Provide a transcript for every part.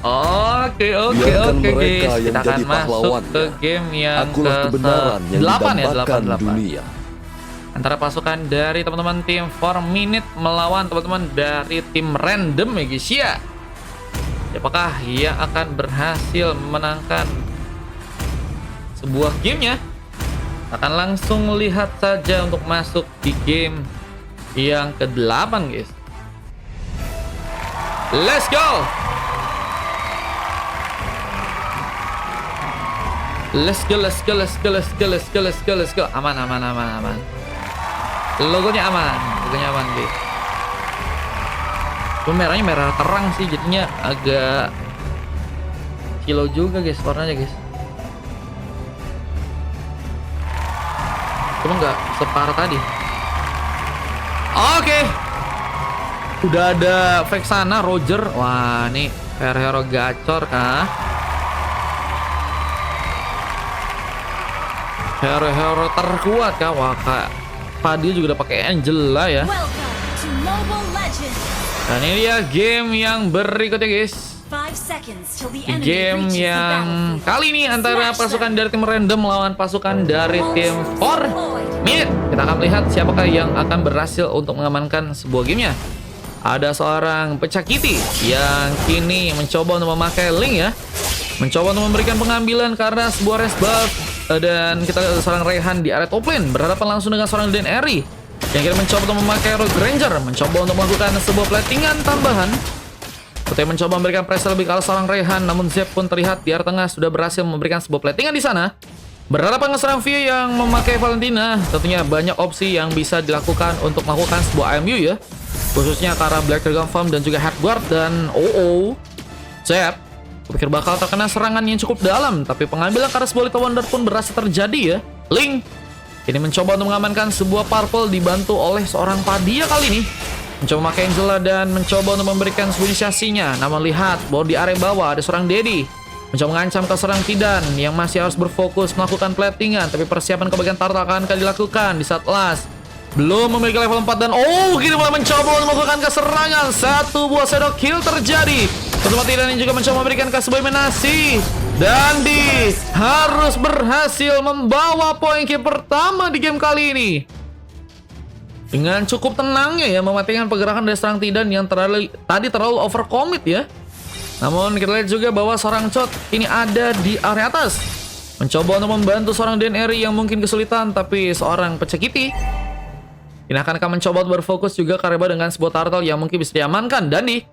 Oke guys, kita akan masuk ke game yang ke-8 ya, 8. Dunia. Antara pasukan dari teman-teman tim 4 Minute melawan teman-teman dari tim Random ya guys ya. Apakah ia akan berhasil memenangkan sebuah gamenya? Akan langsung lihat saja untuk masuk di game yang ke-8 guys. Let's go! Let's go. Aman. Logonya aman guys. Merahnya merah terang sih, jadinya agak kilo juga guys warnanya guys. Cuma nggak separah tadi. Oke. Udah ada Vexana, Roger. Wah, nih hero gacor kah? Hero terkuat kah? Wah, Kak Fadil juga udah pakai Angela ya. Dan ini dia game yang berikutnya guys. Game yang kali ini antara pasukan dari tim Random melawan pasukan dari tim 4 Minute. Kita akan melihat siapakah yang akan berhasil untuk mengamankan sebuah gamenya. Ada seorang pecakiti yang kini mencoba untuk memakai link ya. Mencoba untuk memberikan pengambilan karena sebuah race buff. Dan kita ada seorang Rehan di area top lane berhadapan langsung dengan seorang Dan Eri yang kira mencoba untuk memakai Rogue Ranger, mencoba untuk melakukan sebuah platingan tambahan. Setelah mencoba memberikan pressure lebih ke arah seorang Rehan, namun Zep pun terlihat di area tengah sudah berhasil memberikan sebuah platingan di sana. Berhadapan dengan seorang Via yang memakai Valentina, tentunya banyak opsi yang bisa dilakukan untuk melakukan sebuah IMU ya, khususnya ke arah Black Dragon Farm dan juga Headguard. Dan Zep pikir bakal terkena serangan yang cukup dalam, tapi pengambilan karena sebuah Little Wonder pun berhasil terjadi ya. Link ini mencoba untuk mengamankan sebuah purple dibantu oleh seorang Padia kali ini. Mencoba memakai Angela dan mencoba untuk memberikan sebuah inisiasinya. Namun lihat bahwa di area bawah ada seorang Daddy mencoba mengancam ke seorang Tidan yang masih harus berfokus melakukan platingan, tapi persiapan ke bagian turtle akan dilakukan di saat last belum memiliki level 4 dan kini mulai mencoba untuk melakukan keserangan. Satu buah shadow kill terjadi. Teman Tidan ini juga mencoba memberikan sebuah eliminasi. Dandi harus berhasil membawa poin kill pertama di game kali ini. Dengan cukup tenangnya ya mematikan pergerakan dari seorang Tidan yang tadi terlalu overcommit ya. Namun kita lihat juga bahwa seorang Chot ini ada di area atas. Mencoba untuk membantu seorang Dan Eri yang mungkin kesulitan, tapi seorang pecekiti ini akan mencoba untuk berfokus juga kareba dengan sebuah turtle yang mungkin bisa diamankan. Dandi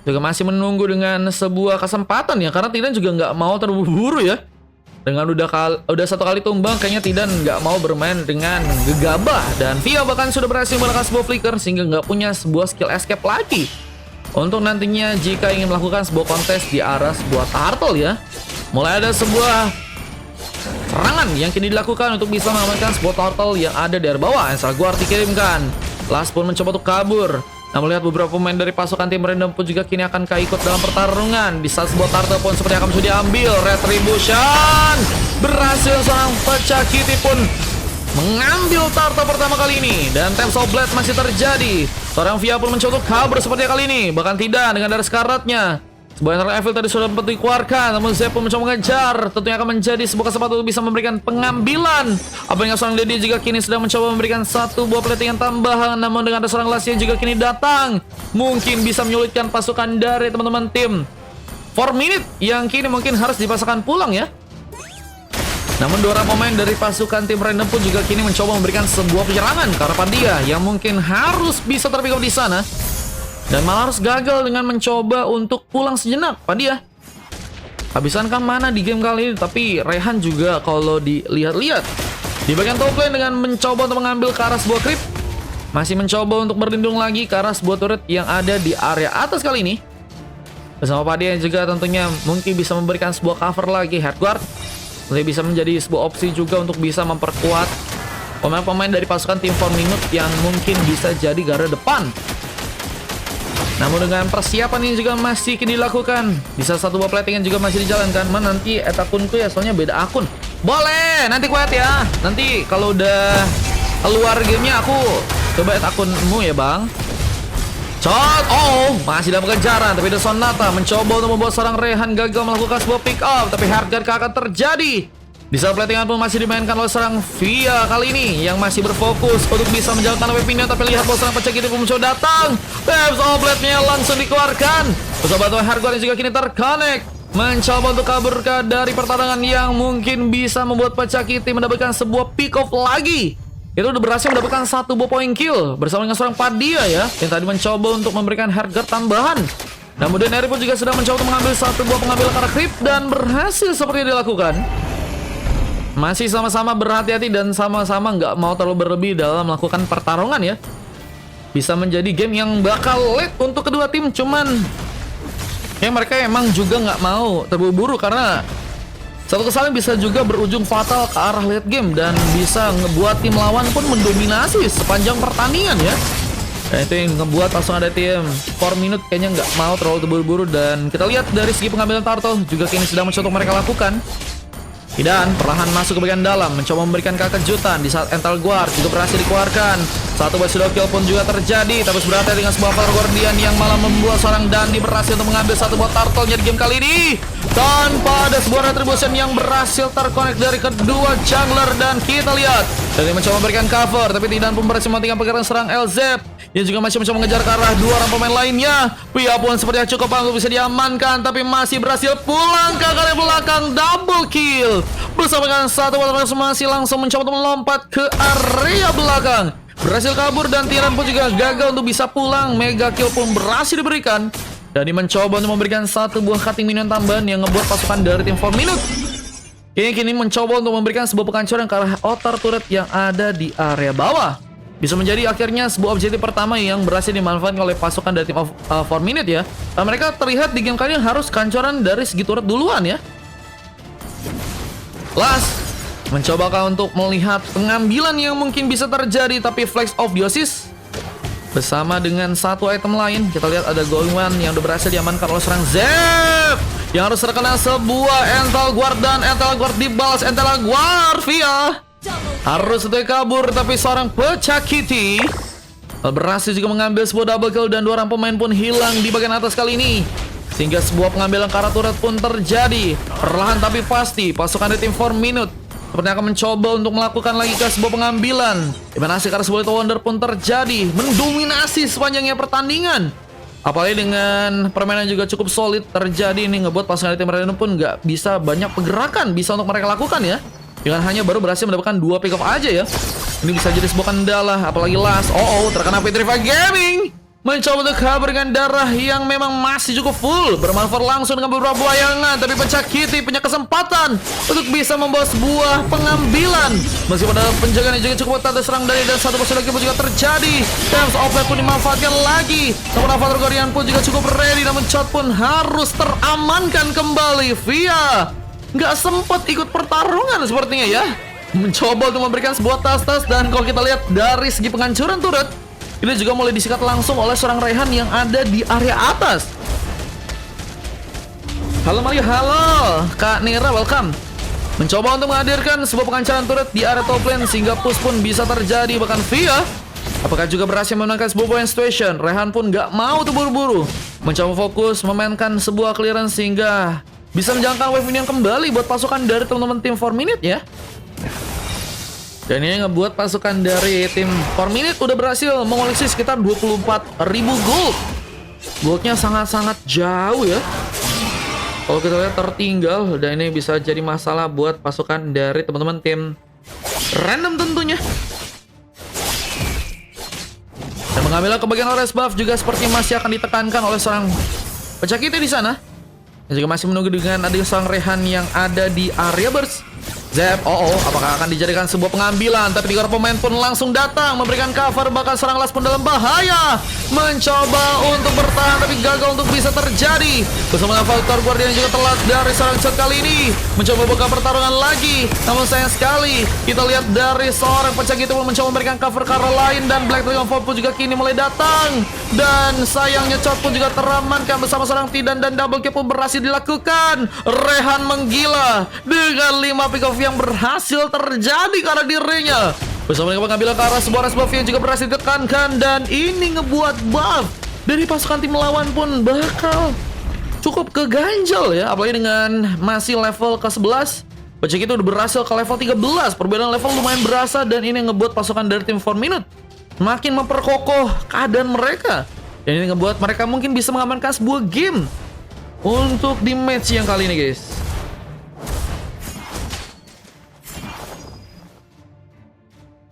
juga masih menunggu dengan sebuah kesempatan ya, karena Tidan juga nggak mau terburu-buru ya. Dengan udah satu kali tumbang, kayaknya Tidan nggak mau bermain dengan gegabah. Dan Via bahkan sudah berhasil melakukan sebuah flicker sehingga nggak punya sebuah skill escape lagi untuk nantinya jika ingin melakukan sebuah kontes di arah sebuah turtle ya. Mulai ada sebuah serangan yang kini dilakukan untuk bisa mengamankan sebuah turtle yang ada di area bawah. Angel Guard dikirimkan. Last pun mencoba untuk kabur. Nah, melihat beberapa pemain dari pasukan tim Random pun juga kini akan ikut dalam pertarungan. Di saat sebuah turtle pun seperti akan bisa diambil. Retribution berhasil, seorang pecakiti pun mengambil turtle pertama kali ini. Dan Temps of Blade masih terjadi. Seorang Via pun mencoba kabur seperti kali ini. Bahkan tidak dengan darah sekaratnya. Sebuah Eternal Evil tadi sudah sempat dikeluarkan, namun Zep pun mencoba mengejar. Tentunya akan menjadi sebuah kesempatan untuk bisa memberikan pengambilan. Apalagi seorang Daddy juga kini sedang mencoba memberikan satu buah platingan tambahan. Namun dengan ada seorang Lassie juga kini datang, mungkin bisa menyulitkan pasukan dari teman-teman tim 4 Minute yang kini mungkin harus dipasangkan pulang ya. Namun dua pemain dari pasukan tim Random pun juga kini mencoba memberikan sebuah penyerangan ke arah Pandia yang mungkin harus bisa terpick up di sana. Dan malah harus gagal dengan mencoba untuk pulang sejenak. Pandia habisan kan mana di game kali ini. Tapi Rehan juga kalau dilihat-lihat di bagian top lane dengan mencoba untuk mengambil ke arah sebuah creep. Masih mencoba untuk berlindung lagi ke arah sebuah turret yang ada di area atas kali ini. Bersama Pandia juga tentunya mungkin bisa memberikan sebuah cover lagi. Headguard nanti bisa menjadi sebuah opsi juga untuk bisa memperkuat pemain-pemain dari pasukan tim 4 Minute yang mungkin bisa jadi garda depan. Namun dengan persiapan ini juga masih dilakukan. Bisa satu buah platingan juga masih dijalankan. Nanti akunku ya, soalnya beda akun. Boleh, nanti kuat ya. Nanti kalau udah keluar gamenya aku coba akunmu ya bang. Shot, masih dalam kejaran, tapi The Sonata mencoba untuk membuat seorang Rehan gagal melakukan sebuah pick up, tapi Hardguard akan terjadi. Di saat platingan pun masih dimainkan oleh seorang Via kali ini yang masih berfokus untuk bisa menjalankan weapon-nya, tapi lihat bahwa seorang pecah gitu pun mencoba datang. Waves of Blade-nya langsung dikeluarkan. Pesawat bantuan Hardguard yang juga kini terconnect, mencoba untuk kabur dari pertarungan yang mungkin bisa membuat pecah Kitty mendapatkan sebuah pick off lagi. Itu udah berhasil mendapatkan satu buah point kill bersama dengan seorang Padia ya, yang tadi mencoba untuk memberikan Hardguard tambahan. Namun Eri pun juga sedang mencoba untuk mengambil satu buah pengambilan karena creep dan berhasil seperti yang dilakukan. Masih sama-sama berhati-hati dan sama-sama nggak mau terlalu berlebih dalam melakukan pertarungan ya. Bisa menjadi game yang bakal late untuk kedua tim, cuman ya mereka emang juga nggak mau terburu-buru karena satu kesalahan bisa juga berujung fatal ke arah late game dan bisa ngebuat tim lawan pun mendominasi sepanjang pertandingan ya. Dan itu yang ngebuat langsung ada tim 4 minute kayaknya nggak mau terlalu terburu-buru. Dan kita lihat dari segi pengambilan turtle juga kini sedang mencoba untuk mereka lakukan. Dan perlahan masuk ke bagian dalam, mencoba memberikan kejutan di saat Entel Guard juga berhasil dikeluarkan. Satu buah shadow kill pun juga terjadi, tapi berhati dengan sebuah Valor Guardian yang malah membuat seorang Dandi berhasil untuk mengambil satu buah turtle-nya di game kali ini. Tanpa ada sebuah retribution yang berhasil terkonek dari kedua jungler. Dan kita lihat, dari mencoba memberikan cover, tapi tidak pun berhasil mematikan pergerakan serang LZ. Yang juga masih mencoba mengejar ke arah dua orang pemain lainnya. Pia pun sepertinya cukup untuk bisa diamankan, tapi masih berhasil pulang ke area belakang, double kill. Bersama dengan satu water masih langsung mencoba untuk melompat ke area belakang. Berhasil kabur dan Tiran pun juga gagal untuk bisa pulang. Mega kill pun berhasil diberikan. Dan dia mencoba untuk memberikan satu buah cutting minion tambahan yang ngebuat pasukan dari tim 4 Minute kini mencoba untuk memberikan sebuah penghancuran ke arah outer turret yang ada di area bawah. Bisa menjadi akhirnya sebuah objektif pertama yang berhasil dimanfaatkan oleh pasukan dari tim 4 Minute ya. Dan mereka terlihat di game kali ini harus kancoran dari segi turret duluan ya. Last, mencobakah untuk melihat pengambilan yang mungkin bisa terjadi, tapi Flex of Diosis bersama dengan satu item lain. Kita lihat ada Going One yang udah berhasil diamankan oleh serang Zep yang harus terkena sebuah Entel Guard dan Entel Guard dibalas Entel Guard via harus itu kabur, tapi seorang pecah Kitty berhasil juga mengambil sebuah double kill dan dua orang pemain pun hilang di bagian atas kali ini. Sehingga sebuah pengambilan ke arah turret pun terjadi. Perlahan tapi pasti pasukan dari tim 4 Minute sepertinya akan mencoba untuk melakukan lagi ke sebuah pengambilan. Dimana hasil karena sebuah Wonder pun terjadi, mendominasi sepanjangnya pertandingan. Apalagi dengan permainan juga cukup solid terjadi ini, ngebuat pasukan dari tim Random pun nggak bisa banyak pergerakan bisa untuk mereka lakukan ya. Dengan hanya baru berhasil mendapatkan 2 pick off aja ya. Ini bisa jadi sebuah kendala, apalagi Last. Terkena Petrify Gaming. Mencoba untuk kabur dengan darah yang memang masih cukup full. Bermanfaat langsung dengan beberapa layangan, tapi pecah Kitty punya kesempatan untuk bisa membawa sebuah pengambilan. Meskipun ada penjagaan yang juga cukup ketat, serang dari dan satu posisi lagi pun juga terjadi. Times of Life pun dimanfaatkan lagi. Namun Avatar Guardian pun juga cukup ready, namun shot pun harus teramankan kembali via nggak sempat ikut pertarungan sepertinya ya. Mencoba untuk memberikan sebuah tas-tas, dan kalau kita lihat dari segi penghancuran turret, ini juga mulai disikat langsung oleh seorang Rehan yang ada di area atas. Halo Mario, halo Kak Nira, welcome. Mencoba untuk menghadirkan sebuah penghancuran turret di area top lane sehingga push pun bisa terjadi. Bahkan Via apakah juga berhasil memenangkan sebuah point situation. Rehan pun nggak mau tuh buru-buru, mencoba fokus memainkan sebuah clearance sehingga bisa menjalankan wave minion kembali buat pasukan dari teman-teman tim 4 Minute ya. Dan ini ngebuat pasukan dari tim 4 Minute udah berhasil mengoleksi sekitar 24.000 gold. Goldnya sangat-sangat jauh ya. Kalau kita lihat tertinggal, dan ini bisa jadi masalah buat pasukan dari teman-teman tim Random tentunya. Dan mengambil kebagian orange buff juga seperti masih akan ditekankan oleh seorang pecah Kitty di sana. Dan juga masih menunggu dengan adanya seorang Rehan yang ada di area burst. Zep, apakah akan dijadikan sebuah pengambilan? Tapi tiga pemain pun langsung datang memberikan cover, bahkan serang Last pun dalam bahaya. Mencoba untuk bertahan tapi gagal untuk bisa terjadi. Bersama dengan Valor Guardian juga telat dari serang shot kali ini. Mencoba buka pertarungan lagi, namun sayang sekali kita lihat dari seorang pecah gitu pun mencoba memberikan cover ke arah lain. Dan Black Dragon Fall pun juga kini mulai datang. Dan sayangnya shot pun juga teramankan bersama seorang Tidan, dan double kill pun berhasil dilakukan. Rehan menggila dengan 5 pick off yang berhasil terjadi karena dirinya. Bersama dengan pengambilan ke arah sebuah buff yang juga berhasil ditekankan, dan ini ngebuat buff dari pasukan tim lawan pun bakal cukup keganjal ya. Apalagi dengan masih level ke-11. Pacek itu udah berhasil ke level 13. Perbedaan level lumayan berasa dan ini ngebuat pasukan dari tim 4 Minute makin memperkokoh keadaan mereka. Dan ini ngebuat mereka mungkin bisa mengamankan sebuah game untuk di match yang kali ini, guys.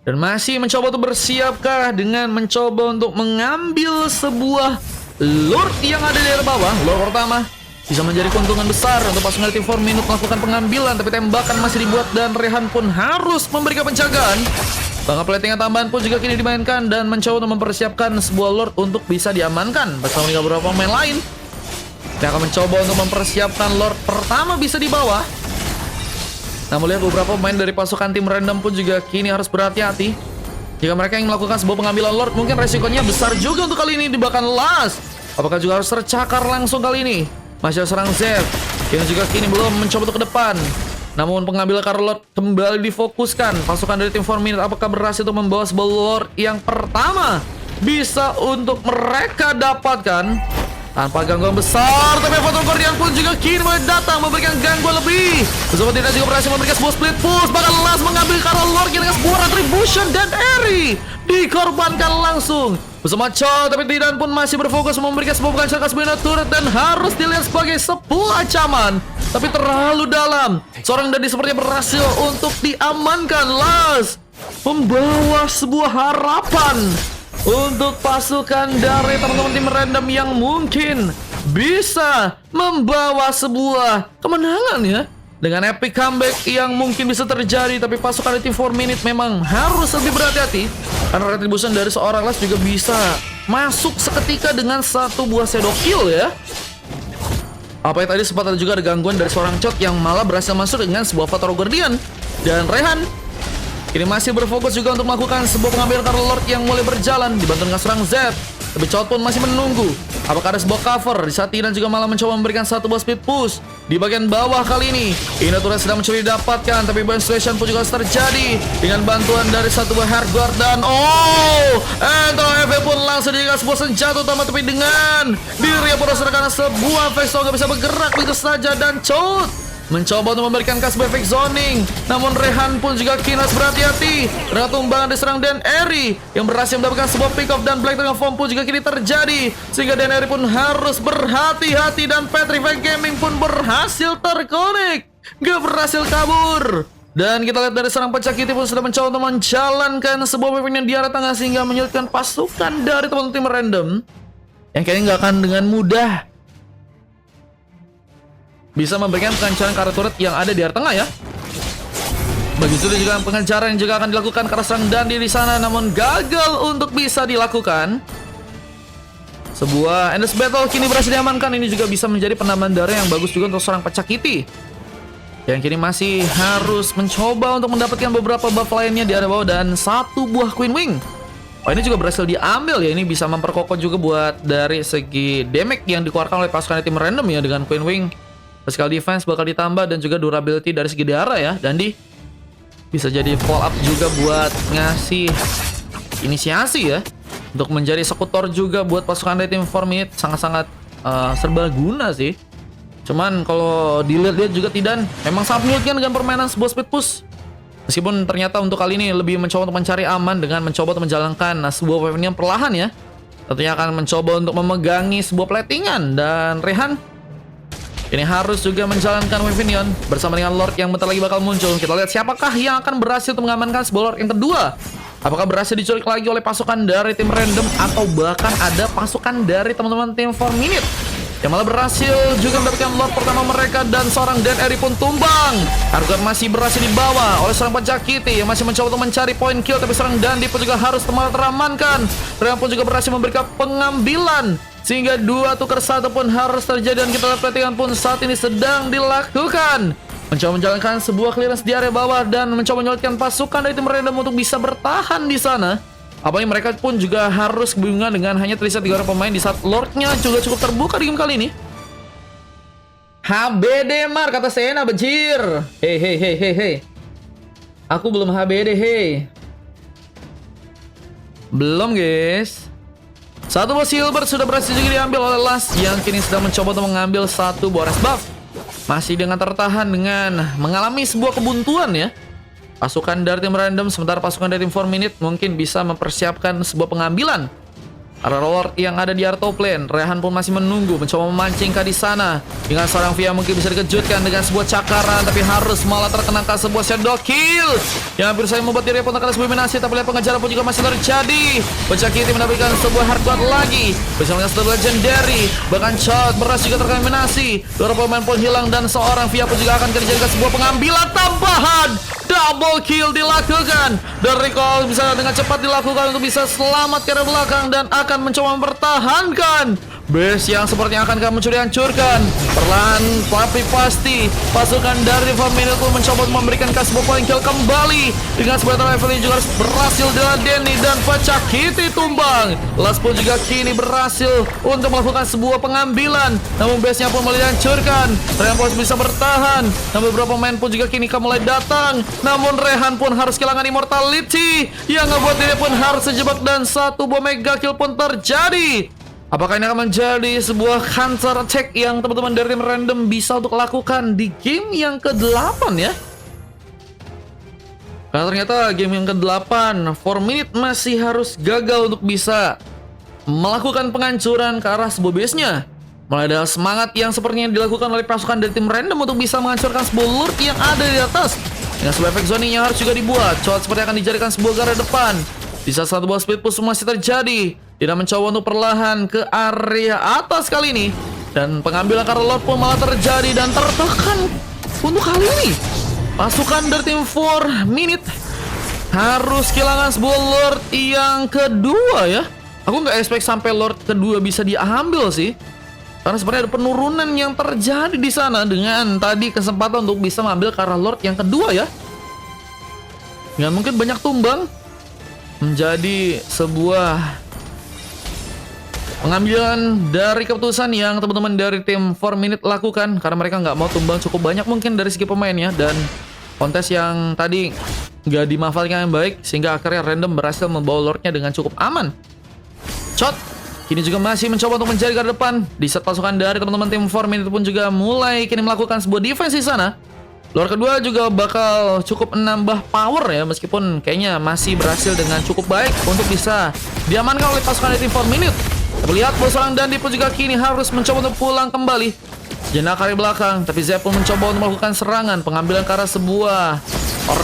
Dan masih mencoba untuk bersiapkah dengan mencoba untuk mengambil sebuah Lord yang ada di bawah. Lord pertama bisa menjadi keuntungan besar untuk pasukan tim 4 Minute melakukan pengambilan, tapi tembakan masih dibuat dan Rehan pun harus memberikan penjagaan. Bangka platingan tambahan pun juga kini dimainkan dan mencoba untuk mempersiapkan sebuah Lord untuk bisa diamankan bersama dengan beberapa pemain lain. Dia akan mencoba untuk mempersiapkan Lord pertama bisa di bawah. Namun lihat beberapa pemain dari pasukan tim random pun juga kini harus berhati-hati. Jika mereka ingin melakukan sebuah pengambilan Lord, mungkin resikonya besar juga untuk kali ini dibakar Last. Apakah juga harus tercakar langsung kali ini? Masih serang Zed yang juga kini belum mencoba untuk ke depan. Namun pengambilan Lord kembali difokuskan. Pasukan dari tim 4 Minute apakah berhasil untuk membawa sebuah Lord yang pertama bisa untuk mereka dapatkan tanpa gangguan besar. Tapi Phantom Guardian pun juga kini mulai datang memberikan gangguan lebih. Bersama tidak juga berhasil memberikan sebuah split push. Bahkan Last mengambil Lord dengan sebuah retribution dan Eri dikorbankan langsung bersama Cho, tapi Tidan pun masih berfokus memberikan sebuah pengacara Kasbina turret dan harus dilihat sebagai sebuah ancaman, tapi terlalu dalam. Seorang Dadi sepertinya berhasil untuk diamankan. Last membawa sebuah harapan untuk pasukan dari teman-teman tim random yang mungkin bisa membawa sebuah kemenangan ya. Dengan epic comeback yang mungkin bisa terjadi, tapi pasukan dari tim 4 Minute memang harus lebih berhati-hati. Karena retribution dari seorang Last juga bisa masuk seketika dengan satu buah shadow kill ya. Apa yang tadi sempat ada juga ada gangguan dari seorang Chot yang malah berhasil masuk dengan sebuah Phantom Guardian. Dan Rehan ini masih berfokus juga untuk melakukan sebuah pengambilan Lord yang mulai berjalan dibantu dengan serang Z. Tapi Chot pun masih menunggu apakah ada sebuah cover. Di saat Tidan juga malah mencoba memberikan satu buah speed push di bagian bawah kali ini. Ina turret sedang mencoba didapatkan, tapi Bone Station pun juga terjadi dengan bantuan dari satu buah Heartguard dan Entro EV pun langsung dijadikan sebuah senjata utama, tapi dengan diri yang boros karena sebuah Vexo gak bisa bergerak begitu saja dan Chot mencoba untuk memberikan kasih efek zoning. Namun Rehan pun juga kini harus berhati-hati dengan tumbangan diserang Dan Eri yang berhasil mendapatkan sebuah pick off dan Black dengan form pun juga kini terjadi, sehingga Dan Eri pun harus berhati-hati dan Petrify Gaming pun berhasil terkonek, gak berhasil kabur. Dan kita lihat dari serang Pecakiti pun sudah mencoba untuk menjalankan sebuah weapon yang di arah tengah sehingga menyulitkan pasukan dari teman-teman tim random yang kayaknya nggak akan dengan mudah bisa memberikan pengancaran ke arah turret yang ada di area tengah ya. Begitu juga pengancaran yang juga akan dilakukan ke arah serang Dandi di sana, namun gagal untuk bisa dilakukan. Sebuah endless battle kini berhasil diamankan. Ini juga bisa menjadi penambahan darah yang bagus juga untuk seorang Pecakiti yang kini masih harus mencoba untuk mendapatkan beberapa buff lainnya di area bawah dan satu buah Queen Wing. Ini juga berhasil diambil ya. Ini bisa memperkokoh juga buat dari segi damage yang dikeluarkan oleh pasukan tim random ya. Dengan Queen Wing physical defense bakal ditambah dan juga durability dari segi darah ya. Dandi bisa jadi follow up juga buat ngasih inisiasi ya, untuk menjadi eksekutor juga buat pasukan dari tim 4 Minute. Sangat-sangat serbaguna sih. Cuman kalau dilihat-lihat juga Tidan memang sangat menyulitkan dengan permainan sebuah speed push. Meskipun ternyata untuk kali ini lebih mencoba untuk mencari aman dengan mencoba untuk menjalankan sebuah weapon yang perlahan ya. Tentunya akan mencoba untuk memegangi sebuah platingan. Dan Rehan ini harus juga menjalankan Wavinion bersama dengan Lord yang bentar lagi bakal muncul. Kita lihat siapakah yang akan berhasil untuk mengamankan sebuah Lord yang kedua. Apakah berhasil diculik lagi oleh pasukan dari tim random, atau bahkan ada pasukan dari teman-teman tim 4 Minute yang malah berhasil juga mendapatkan Lord pertama mereka. Dan seorang Dan Eri pun tumbang. Harga masih berhasil dibawa oleh seorang Pecakiti yang masih mencoba untuk mencari poin kill, tapi seorang Dandi pun juga harus teramankan. Rehan pun juga berhasil memberikan pengambilan sehingga dua tukar satu pun harus terjadi. Dan kita lihat platingan pun saat ini sedang dilakukan, mencoba menjalankan sebuah clearance di area bawah dan mencoba menyulitkan pasukan dari tim random untuk bisa bertahan di sana. Apalagi mereka pun juga harus kebingungan dengan hanya tersisa 3 orang pemain di saat Lordnya juga cukup terbuka di game kali ini. HBD Mar kata Sena bejir. Hei. Aku belum HBD hei. Belum guys. Satu buah silver sudah berhasil juga diambil oleh Las, yang kini sedang mencoba untuk mengambil satu buah rest buff. Masih dengan tertahan dengan mengalami sebuah kebuntuan ya. Pasukan dari tim random, sementara pasukan dari tim 4 Minute mungkin bisa mempersiapkan sebuah pengambilan. Ada Lord yang ada di Artop Lane. Rehan pun masih menunggu, mencoba memancing ke di sana. Dengan seorang Via mungkin bisa dikejutkan dengan sebuah cakaran, tapi harus malah terkena ke sebuah shadow kill yang hampir saya membuat diri pun terkena sebuah minasi. Tapi lihat pengejaran pun juga masih terjadi. Pecah Kitty mendapatkan sebuah hard blood lagi bersama dengan sebuah legendary. Bahkan shot beras juga terkena minasi. Beberapa pemain pun hilang dan seorang Via pun juga akan dijadikan sebuah pengambilan tambahan. Double kill dilakukan. Dan recall bisa dengan cepat dilakukan untuk bisa selamat ke belakang dan akan mencoba mempertahankan base yang sepertinya akan kamu hancurkan. Perlahan tapi pasti pasukan dari 4 Minute pun mencoba memberikan sebuah point kill kembali. Dengan sebuah level juga harus berhasil diladeni dan pecah Kitty tumbang. Las pun juga kini berhasil untuk melakukan sebuah pengambilan, namun base-nya pun mulai dihancurkan. Rehan pun bisa bertahan, namun beberapa pemain pun juga kini mulai datang. Namun Rehan pun harus kehilangan immortality yang ngebuat dia pun harus terjebak dan satu buah mega kill pun terjadi. Apakah ini akan menjadi sebuah counter attack yang teman-teman dari tim random bisa untuk lakukan di game yang ke-8 ya? Karena ternyata game yang ke-8 4 Minute masih harus gagal untuk bisa melakukan penghancuran ke arah sebuah base-nya. Mulai ada semangat yang sepertinya dilakukan oleh pasukan dari tim random untuk bisa menghancurkan sebuah lord yang ada di atas. Dengan sebuah efek zoning yang harus juga dibuat, Cowat seperti akan dijadikan sebuah garda depan. Di saat satu buah split push masih terjadi, tidak mencoba untuk perlahan ke area atas kali ini. Dan pengambilan karena lord pun malah terjadi dan tertekan untuk kali ini. Pasukan dari tim 4 Minute harus kehilangan sebuah lord yang kedua ya. Aku nggak expect sampai lord kedua bisa diambil sih. Karena sebenarnya ada penurunan yang terjadi di sana dengan tadi kesempatan untuk bisa mengambil karena lord yang kedua ya. Dengan mungkin banyak tumbang menjadi sebuah pengambilan dari keputusan yang teman-teman dari tim 4 Minute lakukan, karena mereka nggak mau tumbang cukup banyak mungkin dari segi pemainnya, dan kontes yang tadi nggak dimanfaatkan yang baik sehingga akhirnya random berhasil membawa lordnya dengan cukup aman. Shot kini juga masih mencoba untuk mencari garda depan. Di saat pasukan dari teman-teman tim 4 Minute pun juga mulai kini melakukan sebuah defense di sana. Lord kedua juga bakal cukup menambah power ya, meskipun kayaknya masih berhasil dengan cukup baik untuk bisa diamankan oleh pasukan dari tim 4 Minute. Terlihat bahwa seorang Dandi pun juga kini harus mencoba untuk pulang kembali. Sejenak dari belakang, tapi Zep pun mencoba untuk melakukan serangan. Pengambilan ke arah sebuah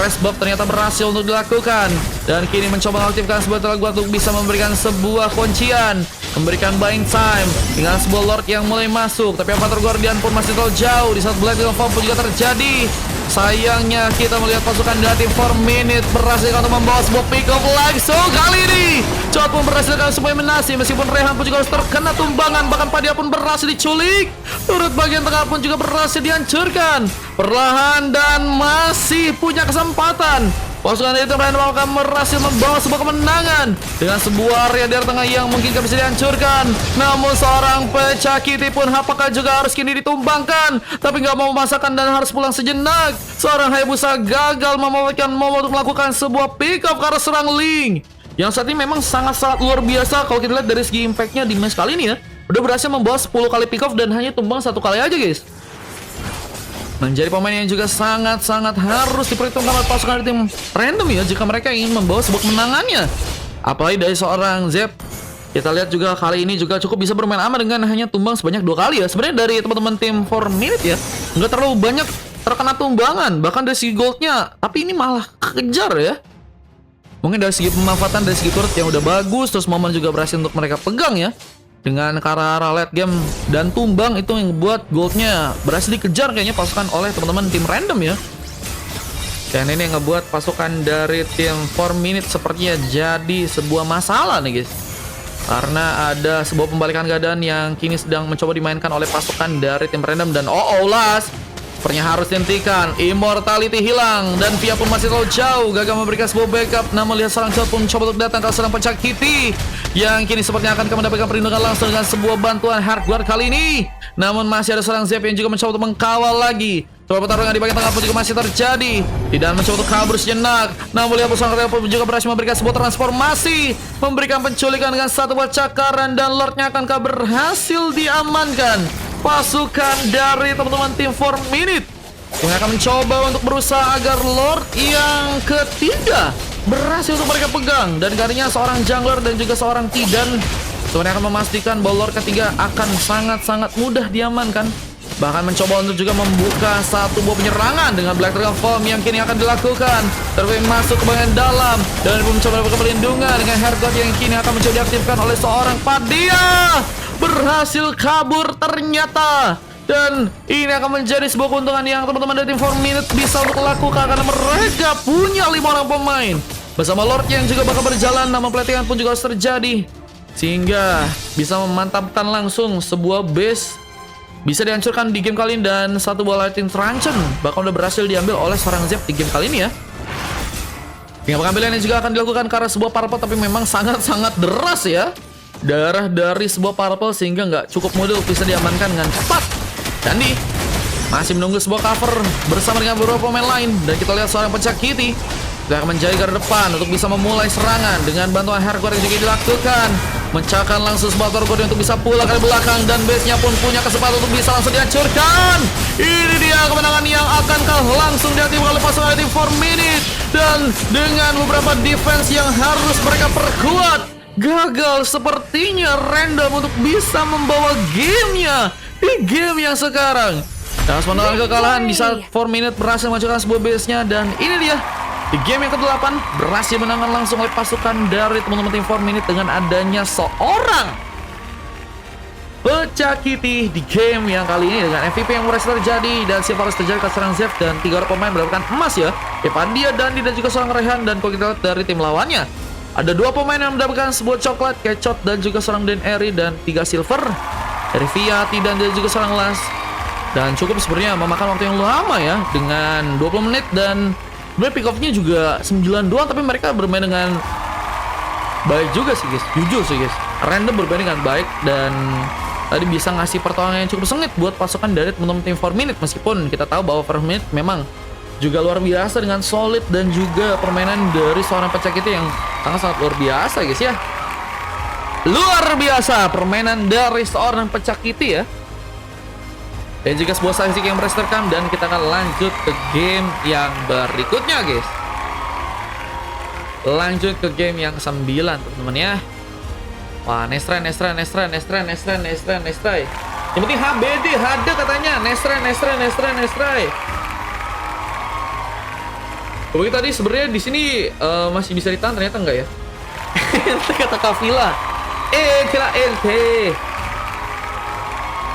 rest buff ternyata berhasil untuk dilakukan. Dan kini mencoba mengaktifkan sebuah tenaga untuk bisa memberikan sebuah kuncian, memberikan buying time dengan sebuah lord yang mulai masuk. Tapi Avatar Guardian pun masih terlalu jauh. Di saat Blade of Form pun juga terjadi. Sayangnya kita melihat pasukan dari 4 Minute berhasil untuk membawa sebuah pick up langsung kali ini. Cowat pun berhasil dengan sebuah eliminasi, meskipun Rehan pun juga harus terkena tumbangan. Bahkan Padia pun berhasil diculik. Turut bagian tengah pun juga berhasil dihancurkan perlahan dan masih punya kesempatan. Pasukan itu akan berhasil membawa sebuah kemenangan dengan sebuah area dari tengah yang mungkin gak bisa dihancurkan. Namun seorang pecah Kitty pun apakah juga harus kini ditumbangkan, tapi gak mau memasakkan dan harus pulang sejenak. Seorang Hayabusa gagal memanfaatkan momen untuk melakukan sebuah pick up ke arah serang Link, yang saat ini memang sangat-sangat luar biasa. Kalau kita lihat dari segi impactnya di match kali ini ya, udah berhasil membawa 10 kali pick off dan hanya tumbang 1 kali aja guys. Menjadi pemain yang juga sangat-sangat harus diperhitungkan oleh pasukan dari tim random ya, jika mereka ingin membawa sebuah kemenangannya. Apalagi dari seorang Zep, kita lihat juga kali ini juga cukup bisa bermain aman dengan hanya tumbang sebanyak 2 kali ya. Sebenarnya dari teman-teman tim 4 Minute ya, nggak terlalu banyak terkena tumbangan, bahkan dari segi goldnya, tapi ini malah kejar ya. Mungkin dari segi pemanfaatan, dari segi turret yang udah bagus, terus momen juga berhasil untuk mereka pegang ya. Dengan ke arah late game dan tumbang itu yang membuat goldnya berhasil dikejar kayaknya pasukan oleh teman-teman tim random ya. Dan ini yang ngebuat pasukan dari tim 4 Minute sepertinya jadi sebuah masalah nih guys. Karena ada sebuah pembalikan keadaan yang kini sedang mencoba dimainkan oleh pasukan dari tim random. Dan Las Sepertinya harus dihentikan. Immortality hilang dan Via pun masih terlalu jauh, gagal memberikan sebuah backup. Namun lihat seorang Jot pun coba untuk datang ke seorang Pecakiti yang kini sepertinya akan mendapatkan perlindungan langsung dengan sebuah bantuan hardware kali ini. Namun masih ada seorang Zep yang juga mencoba untuk mengkawal lagi. Coba pertarungan di bagian tengah pun juga masih terjadi. Tidak mencoba untuk kabur sejenak. Namun lihat seorang Real pun juga berhasil memberikan sebuah transformasi, memberikan penculikan dengan satu buah cakaran, dan Lordnya akankah berhasil diamankan. Pasukan dari teman-teman tim 4 Minute yang akan mencoba untuk berusaha agar Lord yang ketiga berhasil untuk mereka pegang. Dan kalinya seorang jungler dan juga seorang Tidan sebenarnya akan memastikan bahwa Lord ketiga akan sangat-sangat mudah diamankan. Bahkan mencoba untuk juga membuka satu buah penyerangan dengan Black Dragon Form yang kini akan dilakukan. Terpilih masuk ke bagian dalam dan mencoba mendapatkan perlindungan dengan Hergot yang kini akan mencoba diaktifkan oleh seorang Padia. Berhasil kabur ternyata. Dan ini akan menjadi sebuah keuntungan yang teman-teman dari tim 4 Minute bisa untuk lakukan, karena mereka punya 5 orang pemain bersama Lord yang juga bakal berjalan. Nama pelatihan pun juga harus terjadi sehingga bisa memantapkan langsung sebuah base bisa dihancurkan di game kali ini. Dan satu buah Lightning Truncheon bahkan udah berhasil diambil oleh seorang Zep di game kali ini ya. Hingga pengambilan ini juga akan dilakukan karena sebuah purple, tapi memang sangat-sangat deras ya darah dari sebuah purple sehingga nggak cukup mudah bisa diamankan dengan cepat. Dandi masih menunggu sebuah cover bersama dengan beberapa pemain lain, dan kita lihat seorang Pecakiti sudah akan menjadi garda depan untuk bisa memulai serangan dengan bantuan hardcore yang juga dilakukan. Mencahkan langsung sebuah torpedo untuk bisa pulang ke belakang, dan base-nya pun punya kesempatan untuk bisa langsung dihancurkan. Ini dia kemenangan yang akankah langsung diaktifkan oleh pasukan tim 4 Minute. Dan dengan beberapa defense yang harus mereka perkuat, gagal sepertinya random untuk bisa membawa gamenya di game yang sekarang. Dan harus menelan kekalahan di saat 4 Minute berhasil menghancurkan sebuah base-nya. Dan ini dia di game yang ke-8 berhasil menangkan langsung oleh pasukan dari teman-teman tim 4 Minute dengan adanya seorang Pecakiti di game yang kali ini dengan MVP yang berhasil terjadi. Dan siapa harus terjadi ke serang Zef, dan 3 orang pemain mendapatkan emas ya. Evandia, Dandi, dan juga seorang Rehan. Dan kalau kita lihat dari tim lawannya, ada 2 pemain yang mendapatkan sebuah coklat, Kecot, dan juga seorang Den Eri, dan 3 silver dari Via, Tidan, dan juga seorang Las. Dan cukup sebenarnya memakan waktu yang lama ya, dengan 20 menit. Dan pick off-nya juga 9 doang, tapi mereka bermain dengan baik juga sih guys. Jujur sih guys, random bermain dengan baik, dan tadi bisa ngasih pertolongan yang cukup sengit buat pasukan dari teman-teman tim 4 Minute. Meskipun kita tahu bahwa 4 Minute memang juga luar biasa dengan solid, dan juga permainan dari seorang Pecakiti yang sangat-sangat luar biasa guys ya. Luar biasa permainan dari seorang Pecakiti ya. Dan juga sebuah statistik yang berhasil terekam, dan kita akan lanjut ke game yang berikutnya guys. Lanjut ke game yang 9 teman-teman ya. Wah, Nestra. Yang penting HBD, HD katanya. Nestra. Oke, tadi sebenarnya di sini masih bisa ditahan, ternyata enggak ya. Kata Kavila. Kira ente.